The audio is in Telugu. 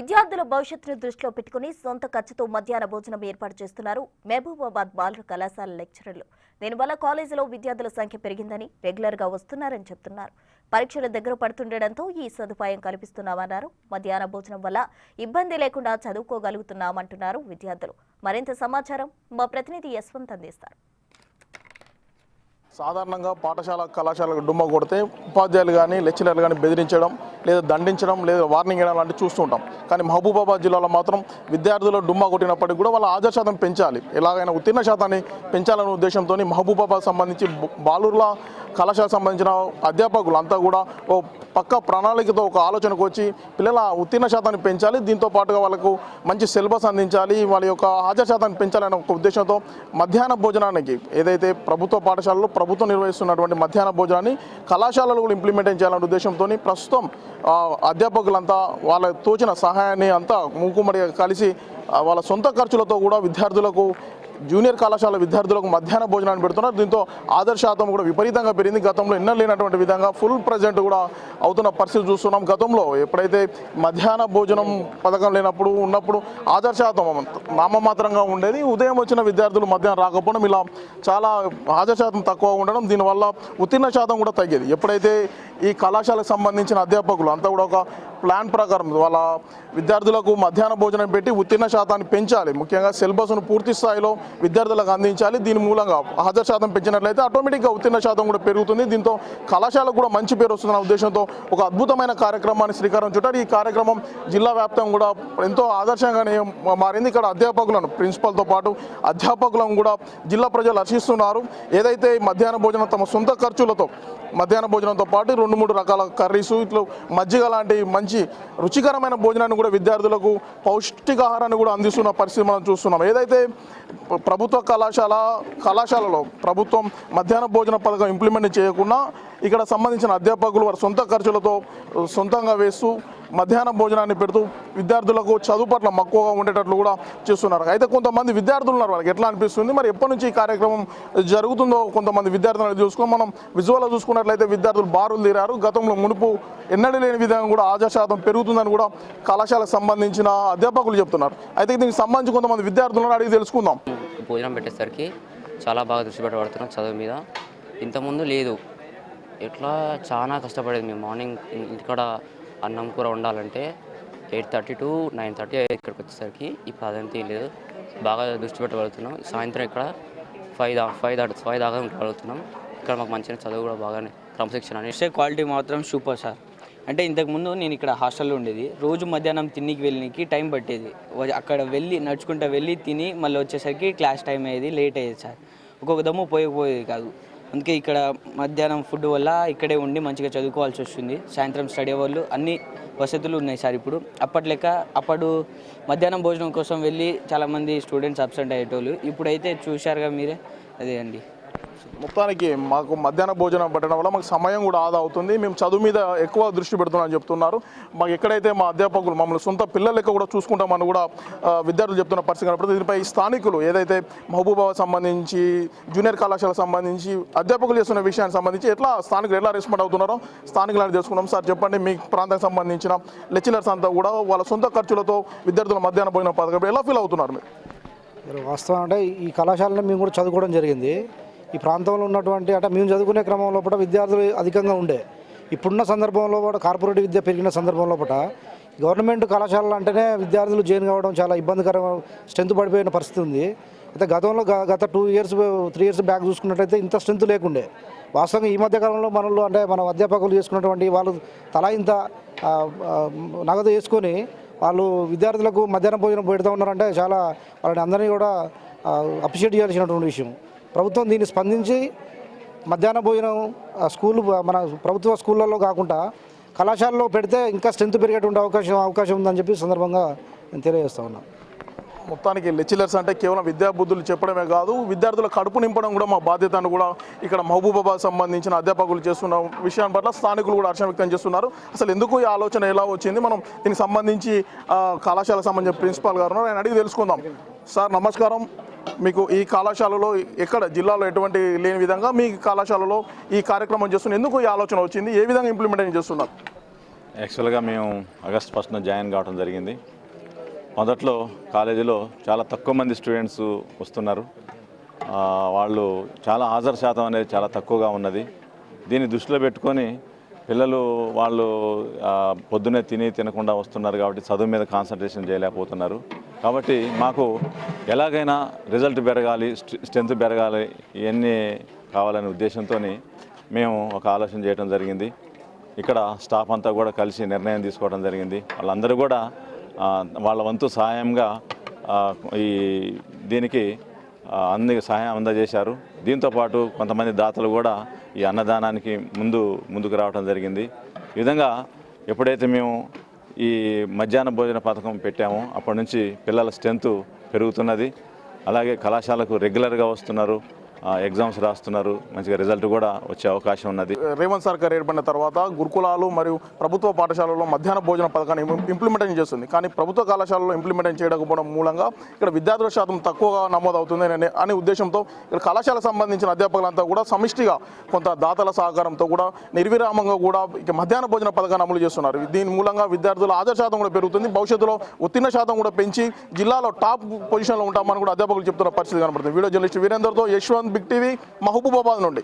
విద్యార్థుల భవిష్యత్తును దృష్టిలో పెట్టుకుని సొంత ఖర్చుతో మధ్యాహ్న భోజనం ఏర్పాటు చేస్తున్నారు మహబూబాబాద్ బాలుర కళాశాల లెక్చరర్లు. దీనివల్ల కాలేజీలో విద్యార్థుల సంఖ్య పెరిగిందని, రెగ్యులర్ గా వస్తున్నారని చెప్తున్నారు. పరీక్షల దగ్గర పడుతుండటంతో ఈ సదుపాయం కల్పిస్తున్నామన్నారు. మధ్యాహ్న భోజనం వల్ల ఇబ్బంది లేకుండా చదువుకోగలుగుతున్నామంటున్నారు విద్యార్థులు. మరింత సమాచారం మా ప్రతినిధి యశ్వంత్ అందిస్తారు. సాధారణంగా పాఠశాల కళాశాలకు డుమ్మ కొడితే ఉపాధ్యాయులు కానీ లెక్చరర్లు కానీ బెదిరించడం లేదా దండించడం లేదా వార్నింగ్ ఇవ్వడం లాంటివి చూస్తుంటాం. కానీ మహబూబాబాద్ జిల్లాలో మాత్రం విద్యార్థులు డుమ్మ కొట్టినప్పటికీ కూడా వాళ్ళ హాజరు శాతం పెంచాలి, ఎలాగైనా ఉత్తీర్ణ శాతాన్ని పెంచాలనే ఉద్దేశంతో మహబూబాబాద్ సంబంధించి బాలుర్ల కళాశాలకు సంబంధించిన అధ్యాపకులు అంతా కూడా ఓ పక్క ప్రణాళికతో ఒక ఆలోచనకు వచ్చి పిల్లల ఉత్తీర్ణ శాతాన్ని పెంచాలి, దీంతో పాటుగా వాళ్ళకు మంచి సిలబస్ అందించాలి, వాళ్ళ యొక్క హాజరు శాతాన్ని పెంచాలనే ఒక ఉద్దేశంతో మధ్యాహ్న భోజనానికి ఏదైతే ప్రభుత్వ పాఠశాలలో ప్రభుత్వం నిర్వహిస్తున్నటువంటి మధ్యాహ్న భోజనాన్ని కళాశాలలో కూడా ఇంప్లిమెంట్ చేయాలనే ఉద్దేశంతో ప్రస్తుతం అధ్యాపకులంతా వాళ్ళ తోచిన సహాయాన్ని అంతా మూకుమ్మడిగా కలిసి వాళ్ళ సొంత ఖర్చులతో కూడా విద్యార్థులకు జూనియర్ కళాశాల విద్యార్థులకు మధ్యాహ్న భోజనాన్ని పెడుతున్నారు. దీంతో ఆదర్శ శాతం కూడా విపరీతంగా పెరిగింది. గతంలో ఎన్నో లేనటువంటి విధంగా ఫుల్ ప్రజెంట్ కూడా అవుతున్న పరిస్థితి చూస్తున్నాం. గతంలో ఎప్పుడైతే మధ్యాహ్న భోజనం పథకం లేనప్పుడు ఉన్నప్పుడు ఆదర్శ శాతం నామమాత్రంగా ఉండేది. ఉదయం వచ్చిన విద్యార్థులు మధ్యాహ్నం రాకపోవడం, ఇలా చాలా ఆదర్శ శాతం తక్కువ ఉండడం, దీనివల్ల ఉత్తీర్ణ శాతం కూడా తగ్గేది. ఎప్పుడైతే ఈ కళాశాలకు సంబంధించిన అధ్యాపకులు అంతా కూడా ఒక ప్లాన్ ప్రకారం వాళ్ళ విద్యార్థులకు మధ్యాహ్న భోజనం పెట్టి ఉత్తీర్ణ శాతాన్ని పెంచాలి, ముఖ్యంగా సిలబస్ను పూర్తి స్థాయిలో విద్యార్థులకు అందించాలి, దీని మూలంగా హాజరు శాతం పెంచినట్లయితే ఆటోమేటిక్గా ఉత్తీర్ణ శాతం కూడా పెరుగుతుంది. దీంతో కళాశాలకు కూడా మంచి పేరు వస్తుందన్న ఉద్దేశంతో ఒక అద్భుతమైన కార్యక్రమాన్ని శ్రీకారం చుట్టారు. ఈ కార్యక్రమం జిల్లా వ్యాప్తంగా కూడా ఎంతో ఆదర్శంగానే మారింది. ఇక్కడ అధ్యాపకులను, ప్రిన్సిపల్తో పాటు అధ్యాపకులను కూడా జిల్లా ప్రజలు హర్షిస్తున్నారు. ఏదైతే మధ్యాహ్న భోజనం తమ సొంత ఖర్చులతో మధ్యాహ్న భోజనంతో పాటు 2-3 రకాల కర్రీసు, ఇట్లా మజ్జిగ లాంటి మంచి రుచికరమైన భోజనాన్ని కూడా విద్యార్థులకు పౌష్టికాహారాన్ని కూడా అందిస్తున్న పరిస్థితి మనం చూస్తున్నాం. ఏదైతే ప్రభుత్వ కళాశాలలో ప్రభుత్వం మధ్యాహ్న భోజన పథకం ఇంప్లిమెంట్ చేయకుండా ఇక్కడ సంబంధించిన అధ్యాపకులు వారి సొంత ఖర్చులతో సొంతంగా వేస్తూ మధ్యాహ్న భోజనాన్ని పెడుతూ విద్యార్థులకు చదువు పట్ల మక్కువగా ఉండేటట్లు కూడా చేస్తున్నారు. అయితే కొంతమంది విద్యార్థులు ఉన్నారు, వాళ్ళకి ఎట్లా అనిపిస్తుంది, మరి ఎప్పటి నుంచి ఈ కార్యక్రమం జరుగుతుందో కొంతమంది విద్యార్థులను చూసుకొని మనం విజువల్గా చూసుకున్నట్లయితే విద్యార్థులు బారులు తీరారు. గతంలో మునుపు ఎన్నడూ లేని విధంగా కూడా హాజరు శాతం పెరుగుతుందని కూడా కళాశాలకు సంబంధించిన అధ్యాపకులు చెప్తున్నారు. అయితే దీనికి సంబంధించి కొంతమంది విద్యార్థులను అడిగి తెలుసుకుందాం. భోజనం పెట్టేసరికి చాలా బాగా దృష్టి పెట్టబడుతున్నాం చదువు మీద. ఇంతకుముందు లేదు, ఎట్లా చాలా కష్టపడేది. మేము మార్నింగ్ ఇక్కడ అన్నం కూర వండాలంటే 8:30 to 9:30 ఇక్కడికి వచ్చేసరికి ఇప్పుడు అదంతా లేదు, బాగా దృష్టి పెట్టగలుగుతున్నాం. సాయంత్రం ఇక్కడ 5 దాకా ఉండగలుగుతున్నాం. ఇక్కడ మాకు మంచిగా చదువు కూడా బాగానే క్రమశిక్షణ అని క్వాలిటీ మాత్రం సూపర్ సార్. అంటే ఇంతకుముందు నేను ఇక్కడ హాస్టల్లో ఉండేది, రోజు మధ్యాహ్నం తిన్నికి వెళ్ళడానికి టైం పట్టేది. అక్కడ వెళ్ళి నడుచుకుంటూ వెళ్ళి తిని మళ్ళీ వచ్చేసరికి క్లాస్ టైం అయ్యేది, లేట్ అయ్యేది సార్. ఒక్కొక్క దమ్ము పోయేది కాదు. అందుకే ఇక్కడ మధ్యాహ్నం ఫుడ్ వల్ల ఇక్కడే ఉండి మంచిగా చదువుకోవాల్సి వస్తుంది. సాయంత్రం స్టడీ అవర్లు అన్ని వసతులు ఉన్నాయి సార్. ఇప్పుడు అప్పుడు మధ్యాహ్నం భోజనం కోసం వెళ్ళి చాలామంది స్టూడెంట్స్ అబ్సెంట్ అయ్యేటోళ్ళు. ఇప్పుడైతే చూశారుగా మీరే, అదే అండి. మొత్తానికి మాకు మధ్యాహ్న భోజనం పెట్టడం వల్ల మాకు సమయం కూడా ఆదా అవుతుంది, మేము చదువు మీద ఎక్కువ దృష్టి పెడుతున్నామని చెప్తున్నారు. మాకు ఎక్కడైతే మా అధ్యాపకులు మమ్మల్ని సొంత పిల్లల లెక్క కూడా చూసుకుంటామని కూడా విద్యార్థులు చెప్తున్న పరిస్థితి కనపడుతుంది. దీనిపై స్థానికులు ఏదైతే మహబూబాబాద్ సంబంధించి జూనియర్ కళాశాలకు సంబంధించి అధ్యాపకులు చేస్తున్న విషయానికి సంబంధించి స్థానికులు ఎలా రెస్పాండ్ అవుతున్నారో స్థానికులను తెలుసుకున్నాం. సార్ చెప్పండి, మీ ప్రాంతానికి సంబంధించిన లెక్చరర్స్ అంతా కూడా వాళ్ళ సొంత ఖర్చులతో విద్యార్థుల మధ్యాహ్న భోజన పథకం ఎలా ఫీల్ అవుతున్నారు మీరు? వాస్తవం అంటే ఈ కళాశాలలో మేము కూడా చదువుకోవడం జరిగింది. ఈ ప్రాంతంలో ఉన్నటువంటి అంటే మేము చదువుకునే క్రమంలో కూడా విద్యార్థులు అధికంగా ఉండే. ఇప్పుడున్న సందర్భంలో కూడా కార్పొరేట్ విద్య పెరిగిన సందర్భంలో కూడా గవర్నమెంట్ కళాశాలలు అంటేనే విద్యార్థులు జాయిన్ కావడం చాలా ఇబ్బందికరం, స్ట్రెంత్ పడిపోయిన పరిస్థితి ఉంది. అయితే గతంలో గత 3 years బ్యాక్ చూసుకున్నట్లయితే ఇంత స్ట్రెంత్ లేకుండే. వాస్తవంగా ఈ మధ్యకాలంలో మనలో అంటే మన అధ్యాపకులు చేసుకున్నటువంటి వాళ్ళు తలా ఇంత నగదు వేసుకొని వాళ్ళు విద్యార్థులకు మధ్యాహ్నం భోజనం పెడుతూ ఉన్నారంటే చాలా వాళ్ళని అందరినీ కూడా అప్రిషియేట్ చేయాల్సినటువంటి విషయం. ప్రభుత్వం దీన్ని స్పందించి మధ్యాహ్న భోజనం మన ప్రభుత్వ స్కూళ్ళల్లో కాకుండా కళాశాలలో పెడితే ఇంకా స్ట్రెంత్ పెరిగేటువంటి అవకాశం ఉందని చెప్పి సందర్భంగా నేను తెలియజేస్తా ఉన్నాను. మొత్తానికి లెక్చరర్స్ అంటే కేవలం విద్యాబుద్ధులు చెప్పడమే కాదు, విద్యార్థుల కడుపు నింపడం కూడా మా బాధ్యత అని కూడా ఇక్కడ మహబూబాబాద్ సంబంధించిన అధ్యాపకులు చేస్తున్న విషయాన్ని పట్ల స్థానికులు కూడా హర్షం వ్యక్తం చేస్తున్నారు. అసలు ఎందుకు ఈ ఆలోచన ఎలా వచ్చింది, మనం దీనికి సంబంధించి కళాశాలకు సంబంధించిన ప్రిన్సిపాల్ గారు ఆయన అడిగి తెలుసుకుందాం. సార్ నమస్కారం, మీకు ఈ కళాశాలలో ఎక్కడ జిల్లాలో ఎటువంటి లేని విధంగా మీ కళాశాలలో ఈ కార్యక్రమం చేస్తున్నారు, ఎందుకు ఈ ఆలోచన వచ్చింది, ఏ విధంగా ఇంప్లిమెంటేషన్ చేస్తున్నారు? యాక్చువల్గా మేము ఆగస్ట్ 1న జాయిన్ కావడం జరిగింది. మొదట్లో కాలేజీలో చాలా తక్కువ మంది స్టూడెంట్స్ వస్తున్నారు. వాళ్ళు చాలా హాజరు శాతం అనేది చాలా తక్కువగా ఉన్నది. దీన్ని దృష్టిలో పెట్టుకొని పిల్లలు వాళ్ళు పొద్దున్నే తినకుండా వస్తున్నారు కాబట్టి చదువు మీద కాన్సన్ట్రేషన్ చేయలేకపోతున్నారు. కాబట్టి మాకు ఎలాగైనా రిజల్ట్ పెరగాలి, స్ట్రెంత్ పెరగాలి, ఇవన్నీ కావాలనే ఉద్దేశంతో మేము ఒక ఆలోచన చేయడం జరిగింది. ఇక్కడ స్టాఫ్ అంతా కూడా కలిసి నిర్ణయం తీసుకోవడం జరిగింది. వాళ్ళందరూ కూడా వాళ్ళ వంతు సహాయంగా దీనికి సహాయం అందజేశారు. దీంతోపాటు కొంతమంది దాతలు కూడా ఈ అన్నదానానికి ముందుకు రావడం జరిగింది. ఈ విధంగా ఎప్పుడైతే మేము ఈ మధ్యాహ్న భోజన పథకం పెట్టామో అప్పటి నుంచి పిల్లల స్ట్రెంత్ పెరుగుతున్నది. అలాగే కళాశాలకు రెగ్యులర్గా వస్తున్నారు, ఎగ్జామ్స్ రాస్తున్నారు, మంచిగా రిజల్ట్ కూడా వచ్చే అవకాశం ఉన్నది. రేవంత్ సర్కార్ ఏర్పడిన తర్వాత గురుకులాలు మరియు ప్రభుత్వ పాఠశాలల్లో మధ్యాహ్న భోజన పథకాన్ని ఇంప్లిమెంటేషన్ చేస్తుంది. కానీ ప్రభుత్వ కళాశాలలో ఇంప్లిమెంటేషన్ చేయకపోవడం మూలంగా ఇక్కడ విద్యార్థుల శాతం తక్కువగా నమోదవుతుంది అనే ఉద్దేశంతో ఇక్కడ కళాశాలకు సంబంధించిన అధ్యాపకులంతా కూడా సమిష్టిగా కొంత దాతల సహకారంతో కూడా నిర్విరామంగా కూడా ఇక మధ్యాహ్న భోజన పథకాన్ని అమలు చేస్తున్నారు. దీని మూలంగా విద్యార్థుల హాజరు శాతం కూడా పెరుగుతుంది. భవిష్యత్తులో ఉత్తీర్ణ శాతం కూడా పెంచి జిల్లాలో టాప్ పొజిషన్లో ఉంటామని కూడా అధ్యాపకులు చెప్తున్న పరిస్థితి కనబడుతుంది. వీడియో జర్నలిస్ట్ వీరేందర్తో యశ్వంత్, బిగ్ టీవీ, మహబూబాబాద్ నుండి.